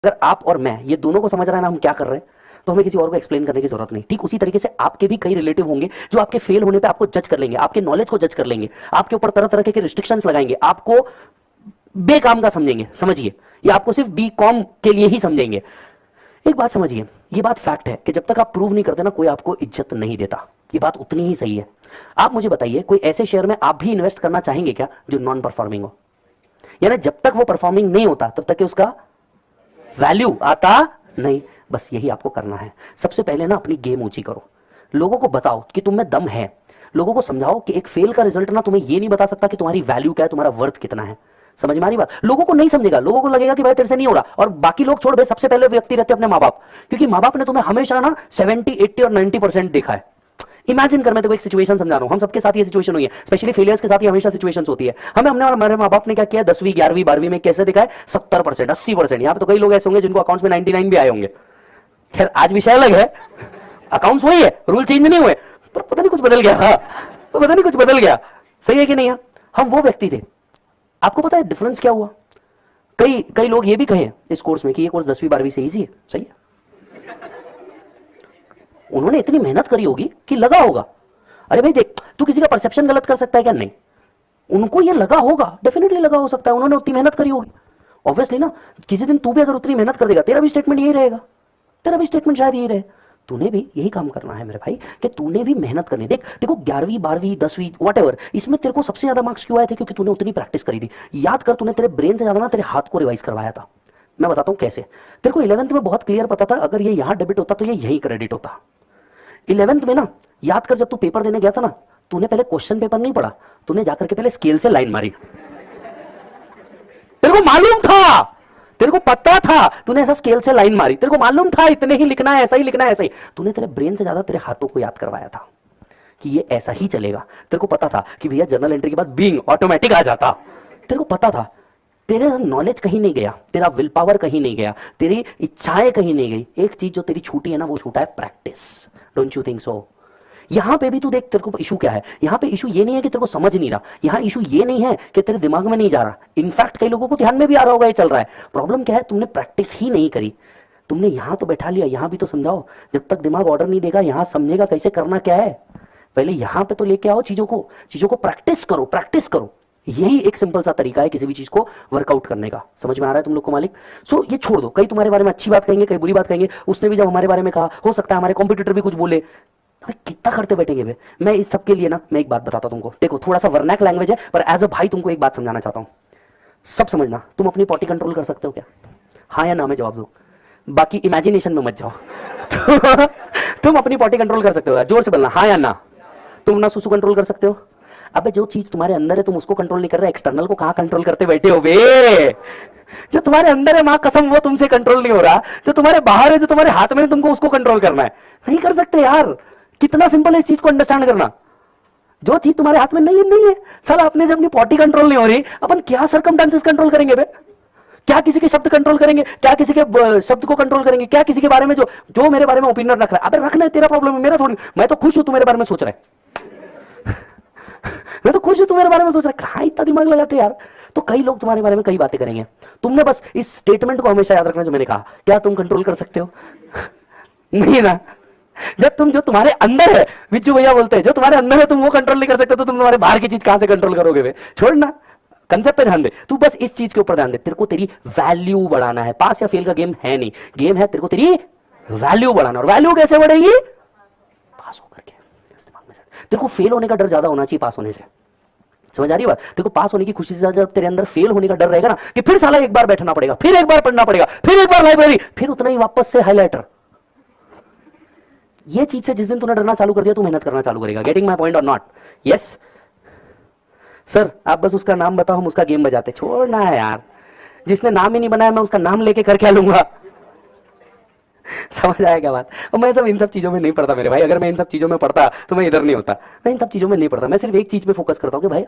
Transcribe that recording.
अगर आप और मैं ये दोनों को समझ रहे हैं ना हम क्या कर रहे हैं, तो हमें किसी और को एक्सप्लेन करने की जरूरत नहीं। ठीक उसी तरीके से आपके भी कई रिलेटिव होंगे जो आपके फेल होने पे आपको जज कर लेंगे, आपके नॉलेज को जज कर लेंगे, आपके ऊपर तरह तरह के रिस्ट्रिक्शंस लगाएंगे, आपको बेकाम का समझेंगे, समझिए, या आपको सिर्फ बी कॉम के लिए ही समझेंगे। एक बात समझिए, ये बात फैक्ट है कि जब तक आप प्रूव नहीं करते ना, कोई आपको इज्जत नहीं देता। ये बात उतनी ही सही है। आप मुझे बताइए, कोई ऐसे शेयर में आप भी इन्वेस्ट करना चाहेंगे क्या जो नॉन परफॉर्मिंग हो? यानी जब तक वो परफॉर्मिंग नहीं होता तब तक उसका वैल्यू आता नहीं। बस यही आपको करना है। सबसे पहले ना अपनी गेम ऊंची करो, लोगों को बताओ कि तुम में दम है, लोगों को समझाओ कि एक फेल का रिजल्ट ना तुम्हें ये नहीं बता सकता कि तुम्हारी वैल्यू क्या है, तुम्हारा वर्थ कितना है। समझ में आ रही बात? लोगों को नहीं समझेगा, लोगों को लगेगा कि भाई तेरे से नहीं हो रहा, और बाकी लोग छोड़ दे, सबसे पहले व्यक्ति रहते अपने माँ बाप, क्योंकि माँ बाप ने तुम्हें हमेशा ना 70, 80 और 90% देखा है। इमेजिन कर, मैं तेरे को एक सिचुएशन समझा रहा हूं, हम सबके साथ ये सिचुएशन हुई है, स्पेशली फेलियर्स के साथ ये हमेशा सिचुएशंस होती है। हमने हमारे माँ बाप ने क्या किया, 10वीं 11वीं 12वीं में कैसे दिखाए, 70%, 80%। यहाँ पे तो कई लोग ऐसे होंगे जिनको अकाउंट्स में 99 भी आए होंगे। खैर आज विषय अलग है, अकाउंट्स वही है, रूल चेंज नहीं हुए, पर पता नहीं कुछ बदल गया। हाँ, पता नहीं कुछ बदल गया। सही है कि नहीं है? हम वो व्यक्ति थे। आपको पता है डिफरेंस क्या हुआ? कई लोग ये भी कहे इस कोर्स में कि ये कोर्स 10वीं 12वीं से इजी है। सही है, उन्होंने इतनी मेहनत करी होगी कि लगा होगा। अरे भाई देख, तू किसी का परसेप्शन गलत कर सकता है क्या? नहीं, उनको ये लगा होगा, डेफिनेटली लगा हो सकता है, उन्होंने उतनी मेहनत करी होगी। ऑब्वियसली ना, किसी दिन तू भी अगर उतनी मेहनत कर देगा, तेरा भी स्टेटमेंट यही रहेगा, तेरा भी स्टेटमेंट शायद यही रहे। तूने भी यही काम करना है मेरे भाई, कि तूने भी मेहनत करनी। देख देखो, 11वीं 12वीं 10वीं व्हाटएवर, इसमें तेरे को सबसे ज्यादा मार्क्स क्यों आए थे? क्योंकि तूने उतनी प्रैक्टिस करी थी। याद कर, तूने तेरे ब्रेन से ज्यादा ना तेरे हाथ को रिवाइज करवाया था। मैं बताता हूं कैसे। तेरे को 11th में बहुत क्लियर पता था, अगर ये यहां डेबिट होता तो ये यही क्रेडिट होता। 11th में ना, याद कर, जब तू पेपर देने गया था ना, तूने पहले क्वेश्चन पेपर नहीं पढ़ा, तूने जाकर के पहले स्केल से लाइन मारी। तेरे को मालूम था, तेरे को पता था, तूने ऐसा स्केल से लाइन मारी, तेरे को मालूम था इतने ही लिखना है, ऐसा ही लिखना है, ऐसा ही। तूने तेरे ब्रेन से ज्यादा तेरे हाथों को याद करवाया था कि ये ऐसा ही चलेगा। तेरे को पता था कि भैया जर्नल एंट्री के बाद बीइंग ऑटोमेटिक आ जाता। तेरे को पता था। तेरे नॉलेज कहीं नहीं गया, तेरा विल पावर कहीं नहीं गया, तेरी इच्छाएं कहीं नहीं गई। एक चीज जो तेरी छूटी है ना, वो छूटा है practice. Don't you think so? यहां पे भी तू देख, तेरे को इशू क्या है? यहां पे इशू ये नहीं है कि तेरे को समझ नहीं रहा, यहां इशू ये नहीं है कि तेरे दिमाग में नहीं जा रहा। इनफैक्ट कई लोगों को ध्यान में भी आ रहा होगा ये चल रहा है। प्रॉब्लम क्या है? तुमने प्रैक्टिस ही नहीं करी। तुमने यहां तो बैठा लिया, यहां भी तो समझाओ। जब तक दिमाग ऑर्डर नहीं देगा, यहां समझेगा कैसे करना क्या है? पहले यहां पे तो लेके आओ चीजों को प्रैक्टिस करो, प्रैक्टिस करो। यही एक सिंपल सा तरीका है किसी भी चीज को वर्कआउट करने का। समझ में आ रहा है तुम लोग को मालिक? सो ये छोड़ दो, कई तुम्हारे बारे में अच्छी बात कहेंगे, कई बुरी बात कहेंगे। उसने भी जब हमारे बारे में कहा, हो सकता है हमारे कॉम्पिटिटर भी कुछ बोले। अरे कितना करते बैठेंगे बे? मैं इस सब के लिए ना, मैं एक बात बताता हूं तुमको। देखो, थोड़ा सा वर्नैक लैंग्वेज है, पर एज अ भाई तुमको एक बात समझाना चाहता हूं। सब समझना, तुम अपनी पॉटी कंट्रोल कर सकते हो क्या? हाँ या ना में जवाब दो, बाकी इमेजिनेशन में मत जाओ। तुम अपनी पॉटी कंट्रोल कर सकते हो? जोर से बोलना, हाँ या ना। तुम ना सुसु कंट्रोल कर सकते हो? अबे जो चीज तुम्हारे अंदर है तुम उसको कंट्रोल नहीं कर रहे, एक्सटर्नल को कहां कंट्रोल करते बैठे हो बे? जो तुम्हारे अंदर है, मां कसम, वो तुमसे कंट्रोल नहीं हो रहा। जो तुम्हारे बाहर है, जो तुम्हारे हाथ में है, तुमको उसको कंट्रोल करना है। नहीं कर सकते यार। कितना सिंपल है इस चीज को अंडरस्टैंड करना। जो चीज तुम्हारे हाथ में नहीं है, नहीं है। साला अपने से अपनी पॉटी कंट्रोल नहीं हो रही, अपन क्या सर्कमस्टेंसेस कंट्रोल करेंगे बे? क्या किसी के शब्द कंट्रोल करेंगे? क्या किसी के शब्द को कंट्रोल करेंगे? क्या किसी के बारे में जो मेरे बारे में ओपिनियन रख रहा है? अबे रखना है, तेरा प्रॉब्लम है, मेरा थोड़ी। मैं तो खुश हूं तू मेरे बारे में सोच रहा है। मैं तो खुश हूं तू मेरे बारे में सोच रहा है। कहां इतना दिमाग लगाते यार? तो कई लोग तुम्हारे बारे में कई बातें करेंगे। तुमने बस इस स्टेटमेंट को हमेशा याद रखना जो मैंने कहा। क्या तुम कंट्रोल कर सकते हो? नहीं ना। जब तुम, जो तुम्हारे अंदर है, विज्जू भैया बोलते हैं, जो तुम्हारे अंदर है तुम वो कंट्रोल नहीं कर सकते, तो तुम तुम्हारे बाहर की चीज कहां से कंट्रोल करोगे बे? छोड़ना, कंसेप्ट पे ध्यान दे। तू बस इस चीज के ऊपर ध्यान दे। तेरे को तेरी वैल्यू बढ़ाना है। पास या फेल का गेम है नहीं, गेम है तेरे को तेरी वैल्यू बढ़ाना। और वैल्यू कैसे बढ़ेगी? पास होकर के। दिमाग में तेरे को फेल होने का डर ज्यादा होना चाहिए पास होने से। समझ आ रही बात? देखो, पास होने की खुशी से ज्यादा तेरे अंदर फेल होने का डर रहेगा ना, कि फिर साला एक बार बैठना पड़ेगा, फिर एक बार पढ़ना पड़ेगा, फिर एक बार लाइब्रेरी, फिर उतना ही वापस से हाईलाइटर। ये चीज से जिस दिन तूने डरना चालू कर दिया, तू मेहनत करना चालू करेगा। गेटिंग माय पॉइंट और नॉट? यस सर, आप बस उसका नाम बताओ, हम उसका गेम बजाते। छोड़ना है यार, जिसने नाम ही नहीं बनाया मैं उसका नाम लेके कर क्या लूंगा? समझ आया क्या बात? और मैं सब इन सब चीजों में नहीं पढ़ता मेरे भाई। अगर मैं इन सब चीजों में पढ़ता तो मैं इधर नहीं होता। मैं इन सब चीजों में नहीं पढ़ता। मैं सिर्फ एक चीज पे फोकस करता हूँ कि भाई